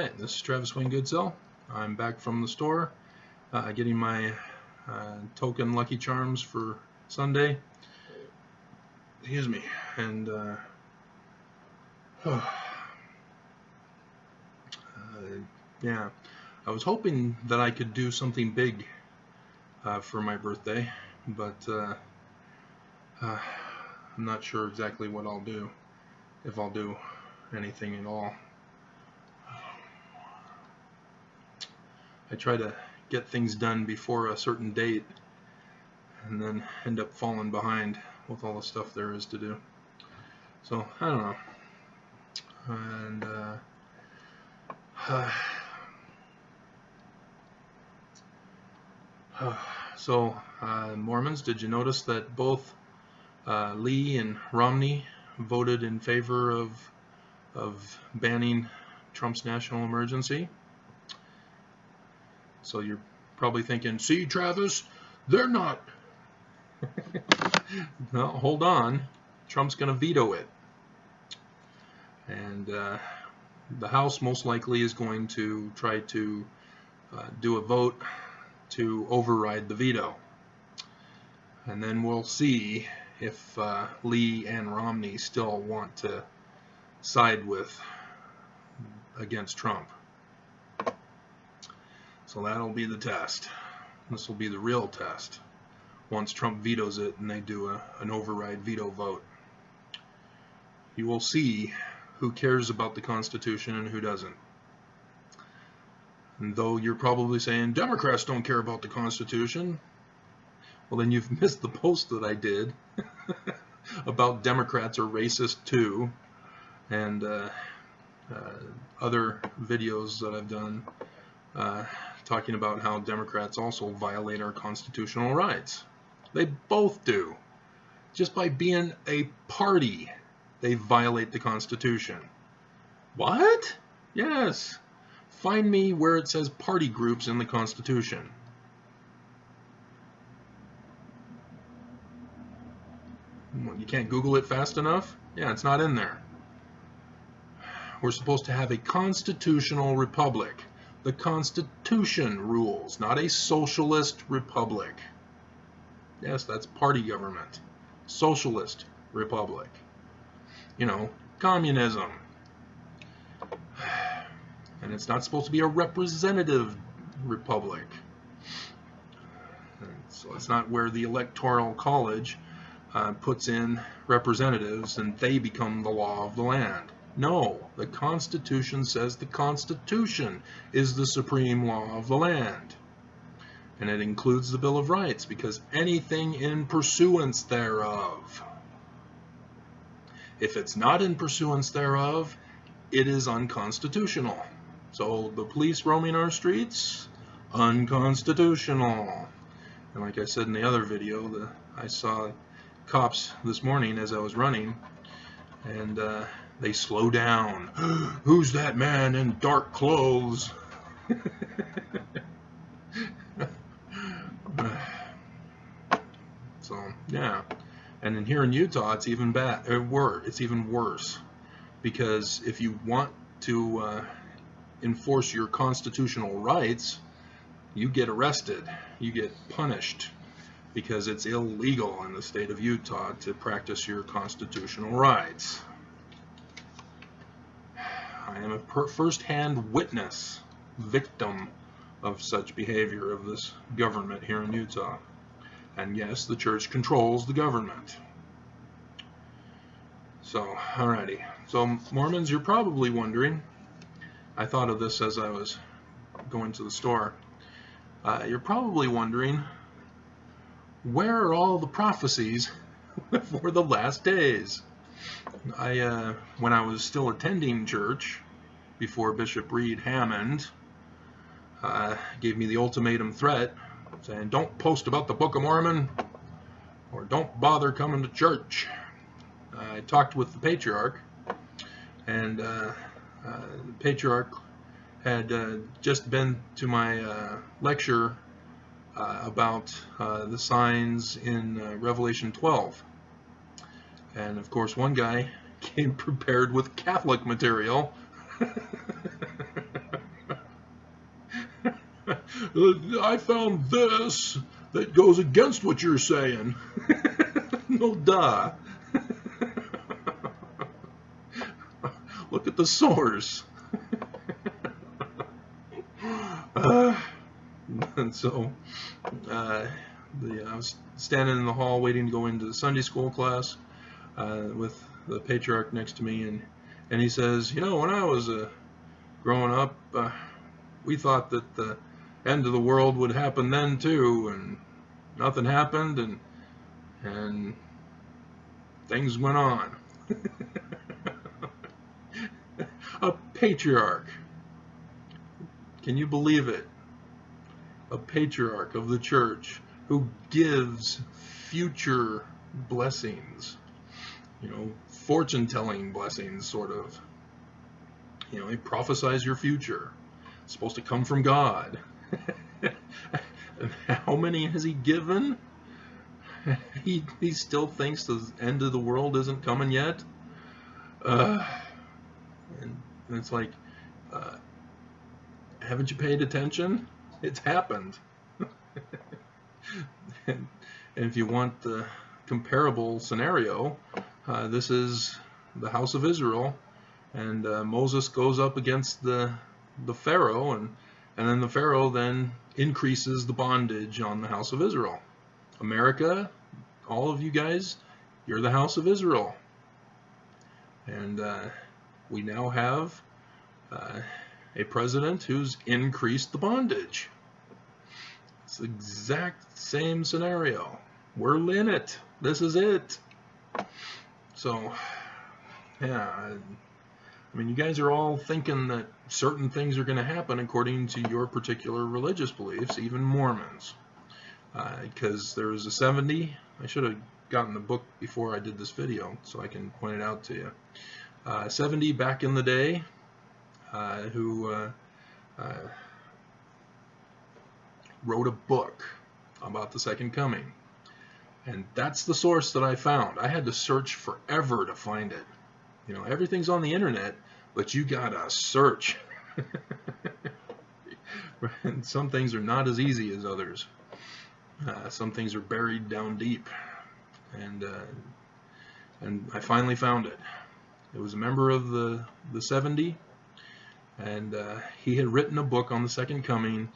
Alright, this is Travis Wayne Goodsell. I'm back from the store getting my token Lucky Charms for Sunday. Excuse me. And yeah, I was hoping that I could do something big for my birthday, but I'm not sure exactly what I'll do, if I'll do anything at all. I try to get things done before a certain date and then end up falling behind with all the stuff there is to do. So, I don't know. And Mormons, did you notice that both Lee and Romney voted in favor of banning Trump's national emergency? So you're probably thinking, see, Travis, they're not. No, hold on. Trump's going to veto it. And the House most likely is going to try to do a vote to override the veto. And then we'll see if Lee and Romney still want to side against Trump. So that'll be the test. This will be the real test once Trump vetoes it and they do an override veto vote. You will see who cares about the Constitution and who doesn't. And though you're probably saying Democrats don't care about the Constitution, well, then you've missed the post that I did about Democrats are racist too, and other videos that I've done talking about how Democrats also violate our constitutional rights. They both do. Just by being a party, they violate the Constitution. What? Yes. Find me where it says party groups in the Constitution. You can't Google it fast enough? Yeah, it's not in there. We're supposed to have a constitutional republic. The Constitution rules, not a socialist republic. Yes, that's party government. Socialist republic. You know, communism. And it's not supposed to be a representative republic. And so it's not where the Electoral College puts in representatives and they become the law of the land. No, the Constitution says the Constitution is the supreme law of the land. And it includes the Bill of Rights, because anything in pursuance thereof. If it's not in pursuance thereof, it is unconstitutional. So the police roaming our streets, unconstitutional. And like I said in the other video, I saw cops this morning as I was running, and they slow down. Who's that man in dark clothes? So yeah, and then here in Utah, it's even bad. It's even worse, because if you want to enforce your constitutional rights, you get arrested. You get punished, because it's illegal in the state of Utah to practice your constitutional rights. I am a first-hand witness, victim of such behavior of this government here in Utah. And yes, the church controls the government. So, alrighty. So, Mormons, you're probably wondering, I thought of this as I was going to the store, you're probably wondering, where are all the prophecies for the last days? When I was still attending church, before Bishop Reed Hammond gave me the ultimatum threat, saying, don't post about the Book of Mormon, or don't bother coming to church. I talked with the patriarch, and the patriarch had just been to my lecture about the signs in Revelation 12. And of course, one guy came prepared with Catholic material I found this that goes against what you're saying. No, duh. Look at the source. And so I was standing in the hall waiting to go into the Sunday school class with the patriarch next to me, and he says, you know, when I was growing up, we thought that the end of the world would happen then too, and nothing happened, and things went on. A patriarch. Can you believe it? A patriarch of the church who gives future blessings, you know, fortune-telling blessings, sort of. You know, he prophesies your future. It's supposed to come from God. And how many has he given? He still thinks the end of the world isn't coming yet. And it's like, haven't you paid attention? It's happened. And if you want the comparable scenario, this is the house of Israel, and Moses goes up against the Pharaoh, and then the Pharaoh then increases the bondage on the house of Israel. America, all of you guys, you're the house of Israel. And we now have a president who's increased the bondage. It's the exact same scenario. We're in it. This is it. So, yeah, I mean, you guys are all thinking that certain things are going to happen according to your particular religious beliefs, even Mormons. Because there was a 70, I should have gotten the book before I did this video so I can point it out to you. 70 back in the day who wrote a book about the second coming. And that's the source that I found. I had to search forever to find it. You know, everything's on the internet, but you gotta search. And some things are not as easy as others. Some things are buried down deep. And I finally found it. It was a member of the 70, and he had written a book on the second coming,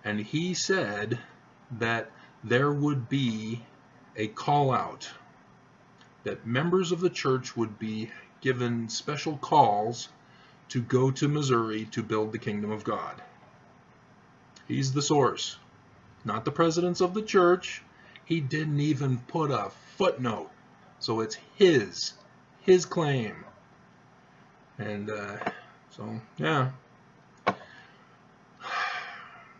and he said that there would be a call out, that members of the church would be given special calls to go to Missouri to build the kingdom of God. He's the source, not the presidents of the church. He didn't even put a footnote, so it's his claim. And so, yeah.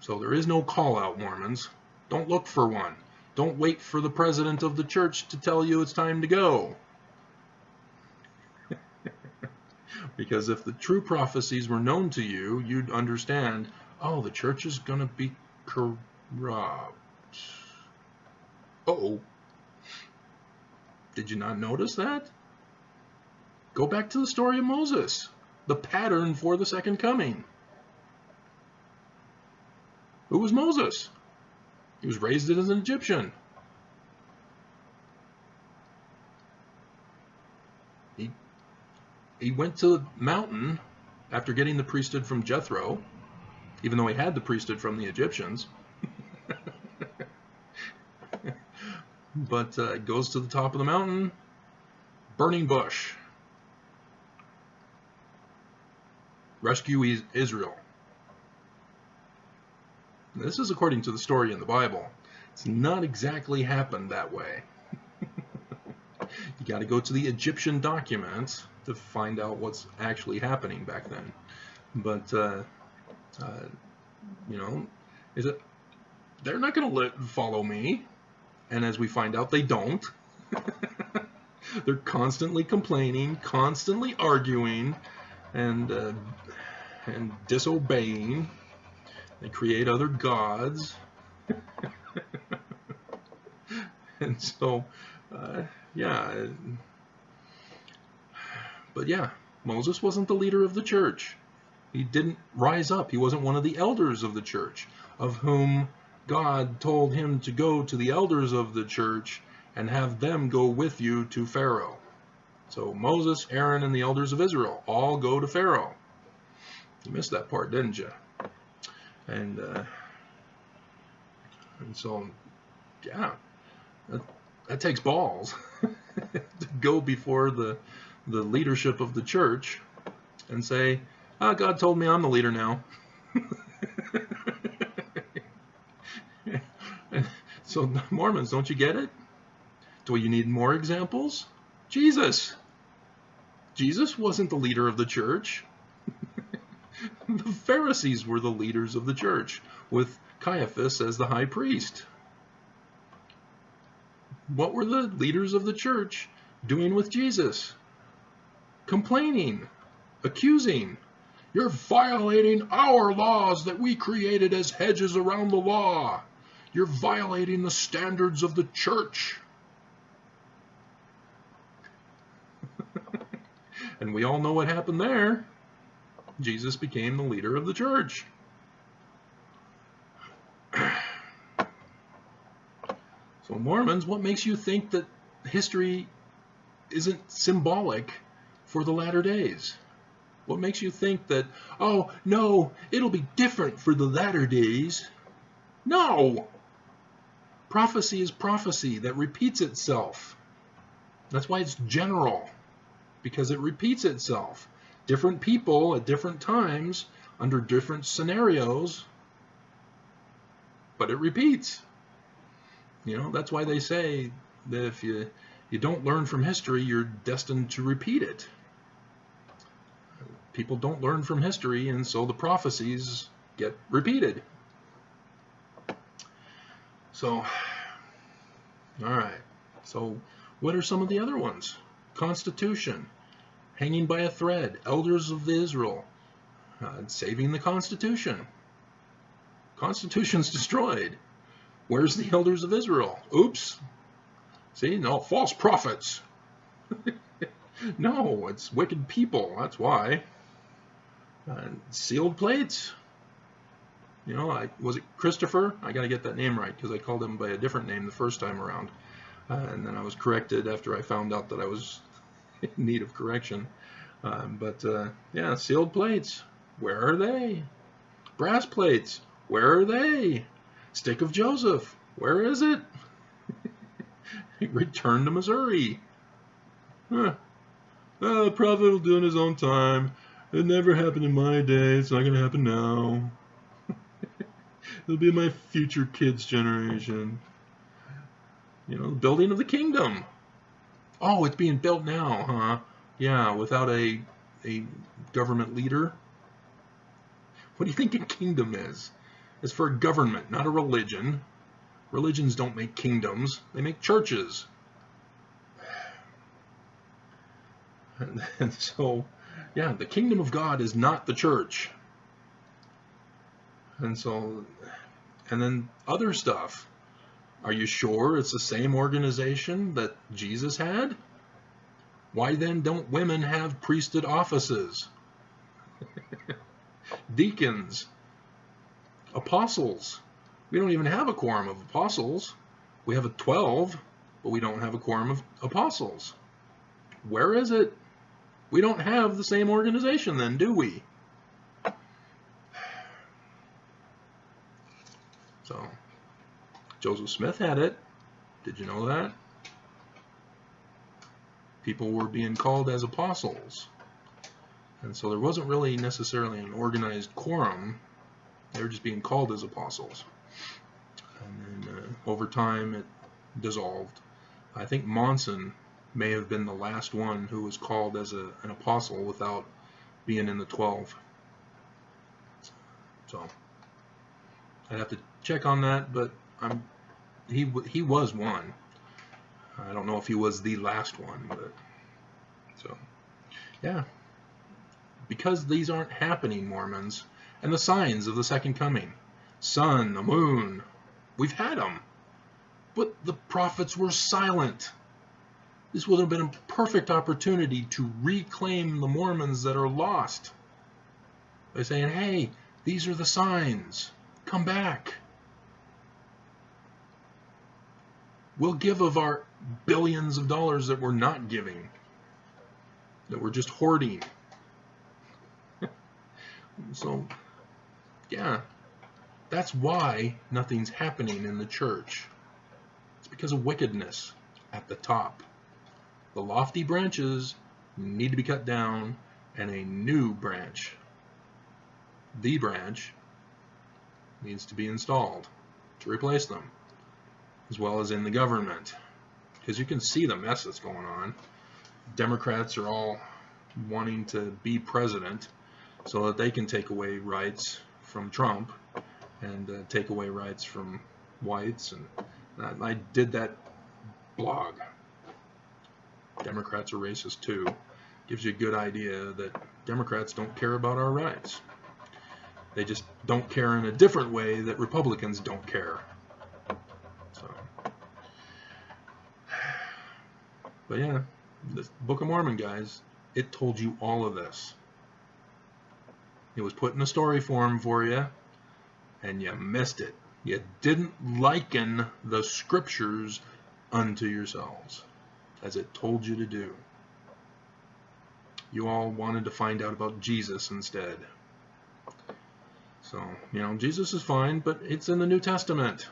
So there is no call out, Mormons. Don't look for one. Don't wait for the president of the church to tell you it's time to go. Because if the true prophecies were known to you, you'd understand, oh, the church is going to be corrupt. Uh-oh. Did you not notice that? Go back to the story of Moses, the pattern for the second coming. Who was Moses? He was raised as an Egyptian. He went to the mountain after getting the priesthood from Jethro, even though he had the priesthood from the Egyptians. But goes to the top of the mountain, burning bush. Rescue Israel. This is according to the story in the Bible. It's not exactly happened that way. You got to go to the Egyptian documents to find out what's actually happening back then. But, you know, they're not going to follow me. And as we find out, they don't. They're constantly complaining, constantly arguing, and disobeying. They create other gods. And so, yeah. But yeah, Moses wasn't the leader of the church. He didn't rise up. He wasn't one of the elders of the church, of whom God told him to go to the elders of the church and have them go with you to Pharaoh. So Moses, Aaron, and the elders of Israel all go to Pharaoh. You missed that part, didn't you? And so, yeah, that takes balls to go before the leadership of the church and say, "Ah, God told me I'm the leader now." So Mormons, don't you get it? Do you need more examples? Jesus wasn't the leader of the church. The Pharisees were the leaders of the church, with Caiaphas as the high priest. What were the leaders of the church doing with Jesus? Complaining, accusing. You're violating our laws that we created as hedges around the law. You're violating the standards of the church. And we all know what happened there. Jesus became the leader of the church. So Mormons, what makes you think that history isn't symbolic for the latter days? What makes you think that, oh, no, it'll be different for the latter days? No! Prophecy is prophecy that repeats itself. That's why it's general, because it repeats itself. Different people at different times, under different scenarios, but it repeats. You know, that's why they say that if you don't learn from history, you're destined to repeat it. People don't learn from history, and so the prophecies get repeated. So, all right. So, what are some of the other ones? Constitution, hanging by a thread, elders of Israel, saving the Constitution. Constitution's destroyed. Where's the elders of Israel? Oops. See, no, false prophets. No, it's wicked people. That's why. Sealed plates. You know, was it Christopher? I got to get that name right because I called him by a different name the first time around. And then I was corrected after I found out that I was in need of correction. Yeah, sealed plates. Where are they? Brass plates. Where are they? Stick of Joseph. Where is it? Return to Missouri. The prophet will do it in his own time. It never happened in my day. It's not going to happen now. It'll be my future kids' generation. You know, the building of the kingdom. Oh, it's being built now, huh? Yeah, without a government leader. What do you think a kingdom is? It's for a government, not a religion. Religions don't make kingdoms. They make churches. And so, yeah, the kingdom of God is not the church. And so, and then other stuff. Are you sure it's the same organization that Jesus had? Why then don't women have priesthood offices? Deacons, apostles. We don't even have a quorum of apostles. We have a 12, but we don't have a quorum of apostles. Where is it? We don't have the same organization then, do we? So, Joseph Smith had it. Did you know that? People were being called as apostles. And so there wasn't really necessarily an organized quorum. They were just being called as apostles. And then over time it dissolved. I think Monson may have been the last one who was called as an apostle without being in the 12. So I'd have to check on that, but he was one. I don't know if he was the last one, but so yeah. Because these aren't happening, Mormons, and the signs of the second coming, sun, the moon, we've had them, but the prophets were silent. This would have been a perfect opportunity to reclaim the Mormons that are lost. by saying, hey, these are the signs. Come back. We'll give of our billions of dollars that we're not giving, that we're just hoarding. So, yeah, that's why nothing's happening in the church. It's because of wickedness at the top. The lofty branches need to be cut down, and a new branch, the branch, needs to be installed to replace them, as well as in the government. Because you can see the mess that's going on. Democrats are all wanting to be president so that they can take away rights from Trump and take away rights from whites. And I did that blog. Democrats are racist too. Gives you a good idea that Democrats don't care about our rights. They just don't care in a different way that Republicans don't care. So, but yeah, the Book of Mormon, guys, it told you all of this. It was put in a story form for you, and you missed it. You didn't liken the scriptures unto yourselves, as it told you to do. You all wanted to find out about Jesus instead. So, you know, Jesus is fine, but it's in the New Testament.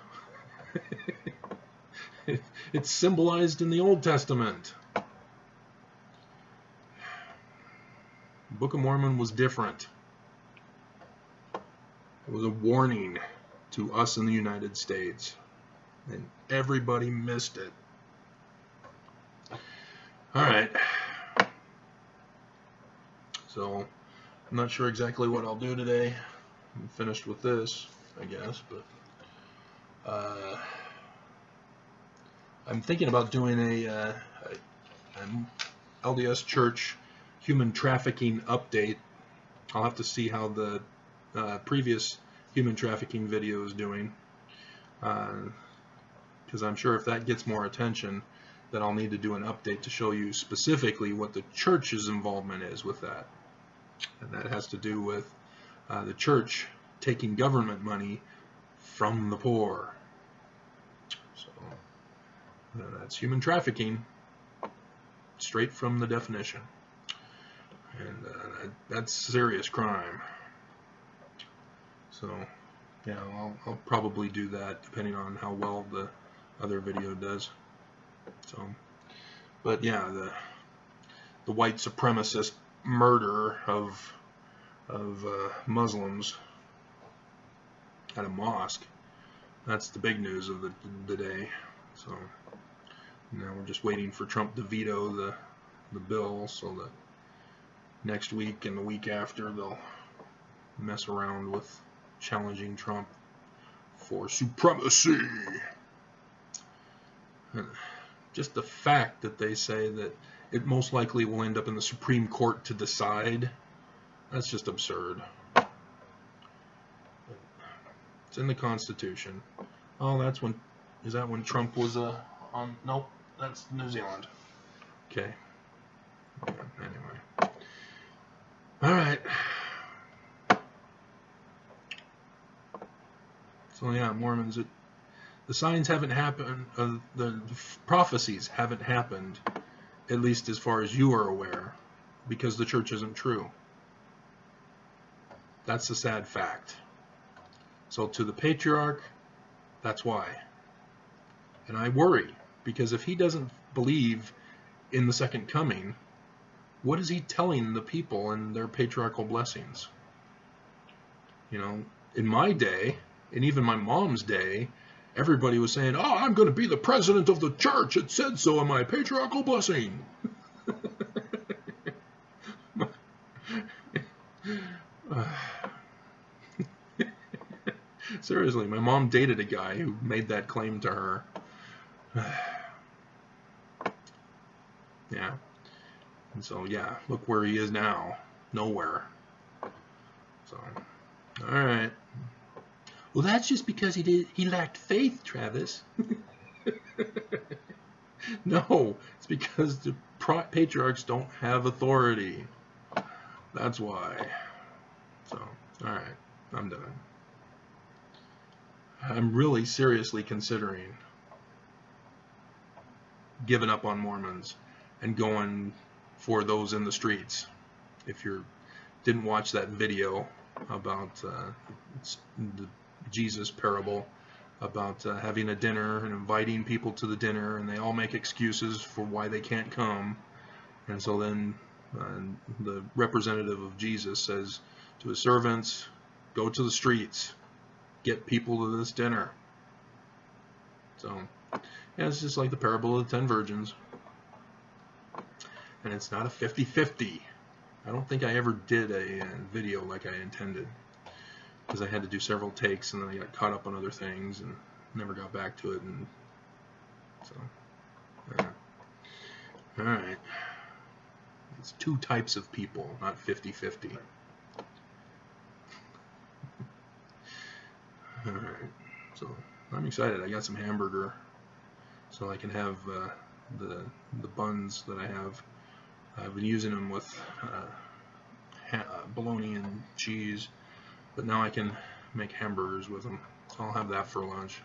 It's symbolized in the Old Testament. The Book of Mormon was different. It was a warning to us in the United States, and everybody missed it. All right. So, I'm not sure exactly what I'll do today. I'm finished with this, I guess, but I'm thinking about doing an LDS Church human trafficking update. I'll have to see how the previous human trafficking video is doing, because I'm sure if that gets more attention, then I'll need to do an update to show you specifically what the church's involvement is with that. And that has to do with the church taking government money from the poor. So that's human trafficking, straight from the definition. And that's serious crime. So, yeah, I'll probably do that depending on how well the other video does. So, but yeah, the white supremacist murder of Muslims at a mosque, that's the big news of the day. So now we're just waiting for Trump to veto the bill, so that next week and the week after they'll mess around with challenging Trump for supremacy. And just the fact that they say that it most likely will end up in the Supreme Court to decide, that's just absurd. It's in the Constitution. Oh, is that when Trump was on? Nope, that's New Zealand. Okay. Anyway. All right. So yeah, Mormons, the signs haven't happened, the prophecies haven't happened, at least as far as you are aware, because the church isn't true. That's a sad fact. So to the patriarch, that's why. And I worry, because if he doesn't believe in the second coming, what is he telling the people in their patriarchal blessings? You know, in my day, and even my mom's day, everybody was saying, oh, I'm going to be the president of the church. It said so in my patriarchal blessing. Seriously, my mom dated a guy who made that claim to her. Yeah. And so, yeah, look where he is now. Nowhere. So, all right. Well, that's just because he lacked faith, Travis. No, it's because the patriarchs don't have authority. That's why. So. I'm done. I'm really seriously considering giving up on Mormons and going for those in the streets. If you didn't watch that video about the Jesus parable, about having a dinner and inviting people to the dinner, and they all make excuses for why they can't come, and so then the representative of Jesus says to his servants, go to the streets, get people to this dinner. So yeah, it's just like the parable of the 10 virgins, and it's not a 50-50. I don't think I ever did a video like I intended, because I had to do several takes, and then I got caught up on other things and never got back to it. And so, all right, it's 2 types of people, not 50-50. All right, so I'm excited. I got some hamburger, so I can have the buns that I have. I've been using them with bologna and cheese, but now I can make hamburgers with them. So I'll have that for lunch.